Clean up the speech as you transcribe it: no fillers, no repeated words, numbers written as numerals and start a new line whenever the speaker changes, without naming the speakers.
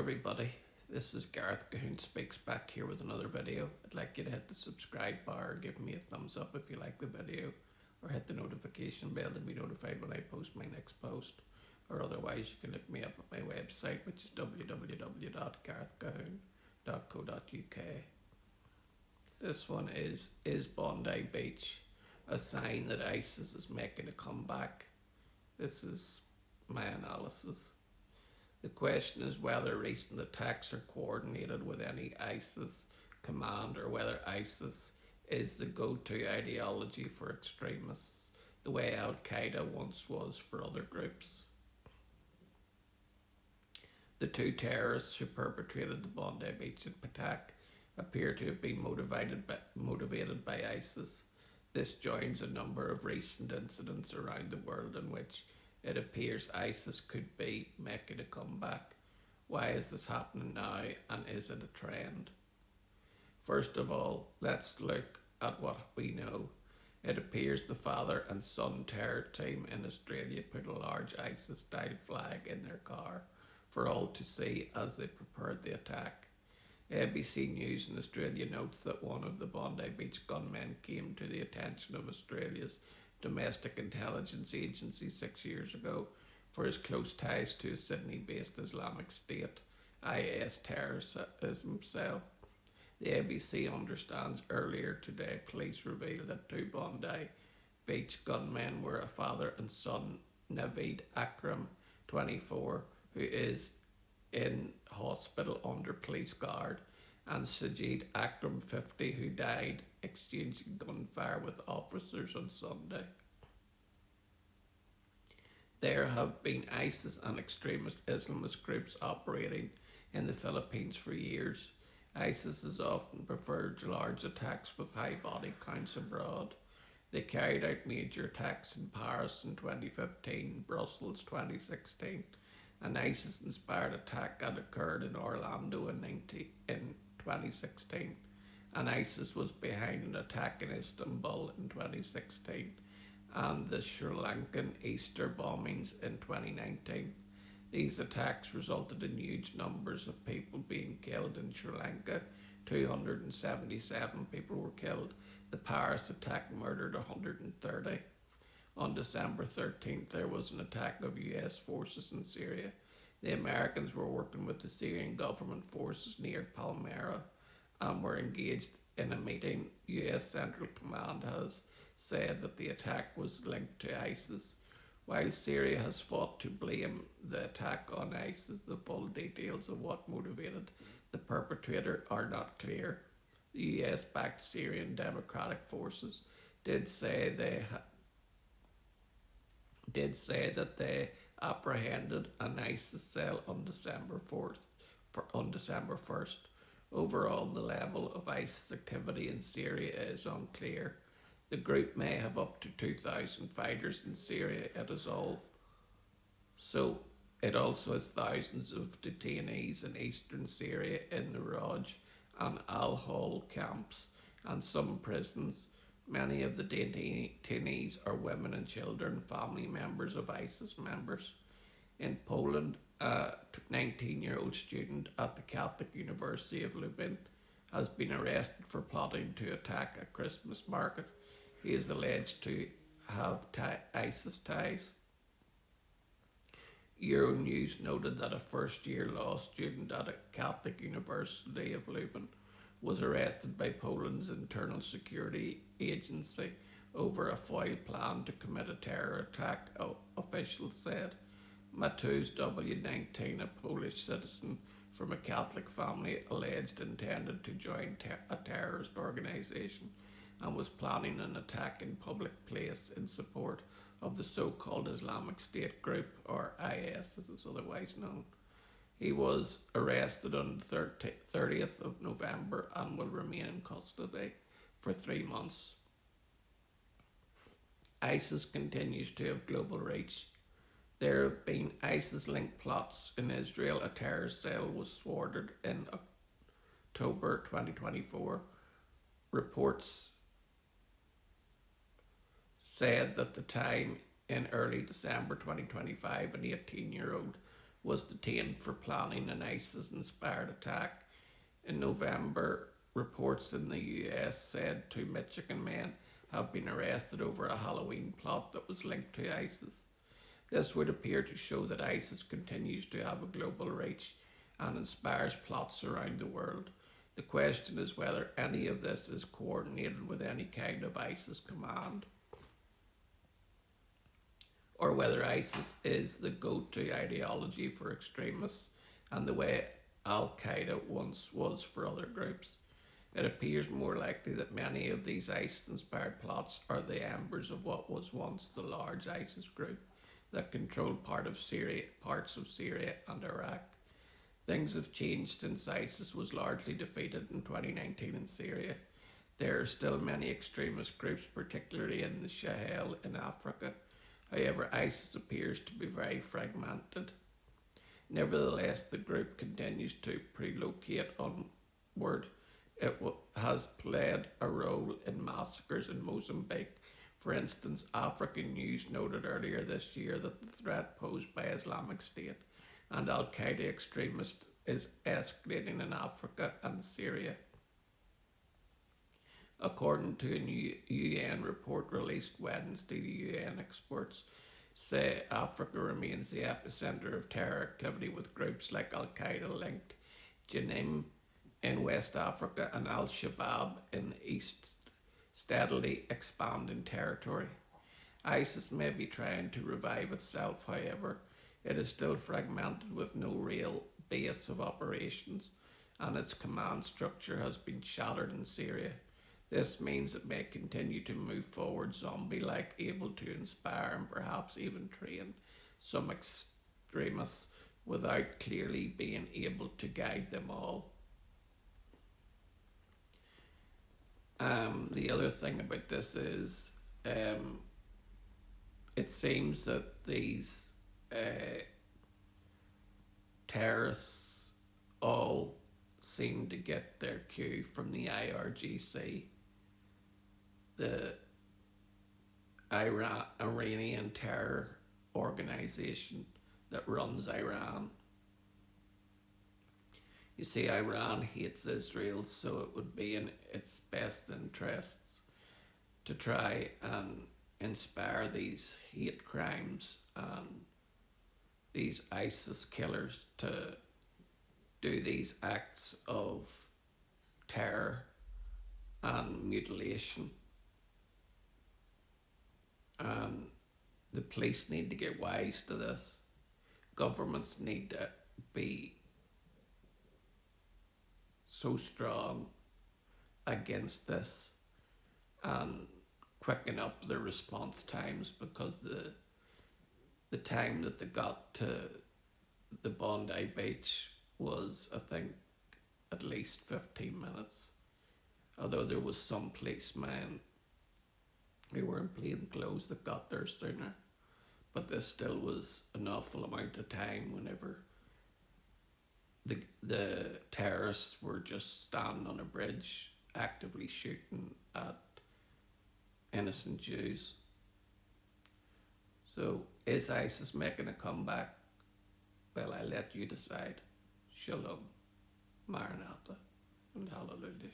everybody, this is Gareth Cahoon Speaks back here with another video. I'd like you to hit the subscribe bar, give me a thumbs up if you like the video, or hit the notification bell to be notified when I post my next post. Or otherwise you can look me up at my website, which is www.garethcahoon.co.uk. This one is Bondi Beach a sign that ISIS is making a comeback? This is my analysis. The question is whether recent attacks are coordinated with any ISIS command or whether ISIS is the go-to ideology for extremists, the way Al-Qaeda once was for other groups. The two terrorists who perpetrated the Bondi Beach attack appear to have been motivated by ISIS. This joins a number of recent incidents around the world in which it appears ISIS could be making a comeback. Why is this happening now, and is it a trend? First of all, let's look at what we know. It appears the father and son terror team in Australia put a large ISIS-style flag in their car for all to see as they prepared the attack. ABC News in Australia notes that one of the Bondi Beach gunmen came to the attention of Australia's Domestic Intelligence Agency 6 years ago for his close ties to a Sydney-based Islamic State IS terrorism cell. The ABC understands earlier today police revealed that two Bondi Beach gunmen were a father and son, Naveed Akram, 24, who is in hospital under police guard, and Sajid Akram, 50, who died exchanging gunfire with officers on Sunday. There have been ISIS and extremist Islamist groups operating in the Philippines for years. ISIS has often preferred large attacks with high body counts abroad. They carried out major attacks in Paris in 2015, Brussels 2016, an ISIS-inspired attack that occurred in Orlando in 2016, and ISIS was behind an attack in Istanbul in 2016, and the Sri Lankan Easter bombings in 2019. These attacks resulted in huge numbers of people being killed in Sri Lanka. 277 people were killed. The Paris attack murdered 130. On December 13th, there was an attack of US forces in Syria. The Americans were working with the Syrian government forces near Palmyra and were engaged in a meeting. US Central Command has said that the attack was linked to ISIS. While Syria has fought to blame the attack on ISIS, the full details of what motivated the perpetrator are not clear. The US-backed Syrian Democratic Forces did say that they apprehended an ISIS cell on December 1st. Overall, the level of ISIS activity in Syria is unclear. The group may have up to 2,000 fighters in Syria. It also has thousands of detainees in eastern Syria in the Roj and Al-Hol camps and some prisons. Many of the detainees are women and children, family members of ISIS members. In Poland, a 19-year-old student at the Catholic University of Lublin has been arrested for plotting to attack a Christmas market. He is alleged to have ISIS ties. Euronews noted that a first-year law student at a Catholic University of Lublin was arrested by Poland's internal security agency over a foil plan to commit a terror attack, officials said. Mateusz W. 19, a Polish citizen from a Catholic family, alleged intended to join a terrorist organisation and was planning an attack in public place in support of the so-called Islamic State group, or IS as it's otherwise known. He was arrested on the 30th of November and will remain in custody for 3 months. ISIS continues to have global reach. There have been ISIS-linked plots in Israel. A terror cell was thwarted in October 2024. Reports said that the time in early December 2025, an 18-year-old was detained for planning an ISIS-inspired attack. In November, reports in the US said two Michigan men have been arrested over a Halloween plot that was linked to ISIS. This would appear to show that ISIS continues to have a global reach and inspires plots around the world. The question is whether any of this is coordinated with any kind of ISIS command, or whether ISIS is the go-to ideology for extremists and the way Al Qaeda once was for other groups. It appears more likely that many of these ISIS-inspired plots are the embers of what was once the large ISIS group that controlled parts of Syria and Iraq. Things have changed since ISIS was largely defeated in 2019 in Syria. There are still many extremist groups, particularly in the Sahel in Africa. However, ISIS appears to be very fragmented. Nevertheless, the group continues to relocate onward. It has played a role in massacres in Mozambique. For instance, African News noted earlier this year that the threat posed by Islamic State and Al Qaeda extremists is escalating in Africa and Syria. According to a new UN report released Wednesday, the UN experts say Africa remains the epicenter of terror activity, with groups like Al Qaeda linked Jenim in West Africa and Al Shabaab in the East steadily expanding territory. ISIS may be trying to revive itself, however. It is still fragmented with no real base of operations, and its command structure has been shattered in Syria. This means it may continue to move forward zombie-like, able to inspire and perhaps even train some extremists without clearly being able to guide them all. The other thing about this is it seems that these terrorists all seem to get their cue from the IRGC, the Iranian terror organization that runs Iran. You see, Iran hates Israel, so it would be in its best interests to try and inspire these hate crimes and these ISIS killers to do these acts of terror and mutilation. And the police need to get wise to this. Governments need to be so strong against this and quicken up their response times, because the time that they got to the Bondi beach was, I think, at least 15 minutes. Although there was some policemen who were in plain clothes that got there sooner. But this still was an awful amount of time whenever the terrorists were just standing on a bridge actively shooting at innocent Jews. So is ISIS making a comeback? Well, I let you decide. Shalom, Maranatha, and Hallelujah.